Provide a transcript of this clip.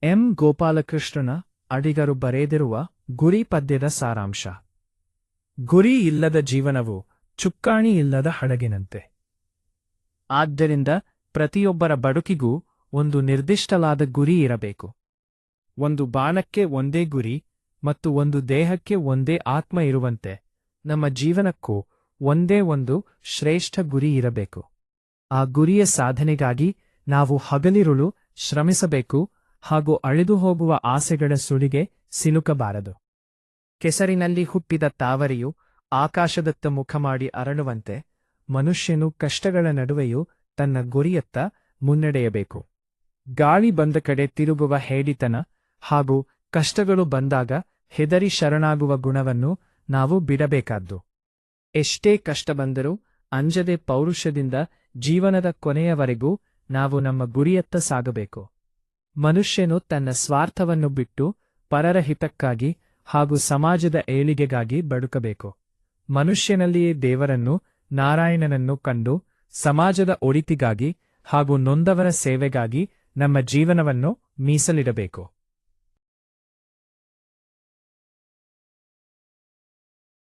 M. ಗೋಪಾಲಕೃಷ್ಣನ ಅಡಿಗರು ಬರೆದಿರುವ ಗುರಿ ಪದ್ಯದ ಸಾರಾಂಶ. ಗುರಿ ಇಲ್ಲದ ಜೀವನವು ಚುಕ್ಕಾಣಿ ಇಲ್ಲದ ಹಡಗಿನಂತೆ. ಆದ್ದರಿಂದ ಪ್ರತಿಯೊಬ್ಬರ ಬದುಕಿಗೂ ಒಂದು ನಿರ್ದಿಷ್ಟವಾದ ಗುರಿ ಇರಬೇಕು. ಒಂದು ಬಾಣಕ್ಕೆ ಒಂದೇ ಗುರಿ ಮತ್ತು ಒಂದು ದೇಹಕ್ಕೆ ಒಂದೇ ಆತ್ಮ ಇರುವಂತೆ ನಮ್ಮ ಜೀವನಕ್ಕೂ ಒಂದೇ ಒಂದು ಶ್ರೇಷ್ಠ ಗುರಿ ಇರಬೇಕು. ಆ ಗುರಿಯ ಸಾಧನೆಗಾಗಿ ನಾವು ಹಗಲಿರುಳು ಶ್ರಮಿಸಬೇಕು ಹಾಗೂ ಅಳಿದು ಹೋಗುವ ಆಸೆಗಳ ಸುಳಿಗೆ ಸಿಲುಕಬಾರದು. ಕೆಸರಿನಲ್ಲಿ ಹುಟ್ಟಿದ ತಾವರೆಯು ಆಕಾಶದತ್ತ ಮುಖ ಮಾಡಿ ಅರಳುವಂತೆ ಮನುಷ್ಯನು ಕಷ್ಟಗಳ ನಡುವೆಯೂ ತನ್ನ ಗುರಿಯತ್ತ ಮುನ್ನಡೆಯಬೇಕು. ಗಾಳಿ ಬಂದ ಕಡೆ ತಿರುಗುವ ಹೇಡಿತನ ಹಾಗೂ ಕಷ್ಟಗಳು ಬಂದಾಗ ಹೆದರಿ ಶರಣಾಗುವ ಗುಣವನ್ನು ನಾವು ಬಿಡಬೇಕಾದ್ದು. ಎಷ್ಟೇ ಕಷ್ಟ ಬಂದರೂ ಅಂಜದೆ ಪೌರುಷದಿಂದ ಜೀವನದ ಕೊನೆಯವರೆಗೂ ನಾವು ನಮ್ಮ ಗುರಿಯತ್ತ ಸಾಗಬೇಕು. ಮನುಷ್ಯನು ತನ್ನ ಸ್ವಾರ್ಥವನ್ನು ಬಿಟ್ಟು ಪರರ ಹಿತಕ್ಕಾಗಿ ಹಾಗೂ ಸಮಾಜದ ಏಳಿಗೆಗಾಗಿ ಬದುಕಬೇಕು. ಮನುಷ್ಯನಲ್ಲಿಯೇ ದೇವರನ್ನು, ನಾರಾಯಣನನ್ನು ಕಂಡು ಸಮಾಜದ ಒಳಿತಿಗಾಗಿ ಹಾಗೂ ನೊಂದವರ ಸೇವೆಗಾಗಿ ನಮ್ಮ ಜೀವನವನ್ನು ಮೀಸಲಿಡಬೇಕು.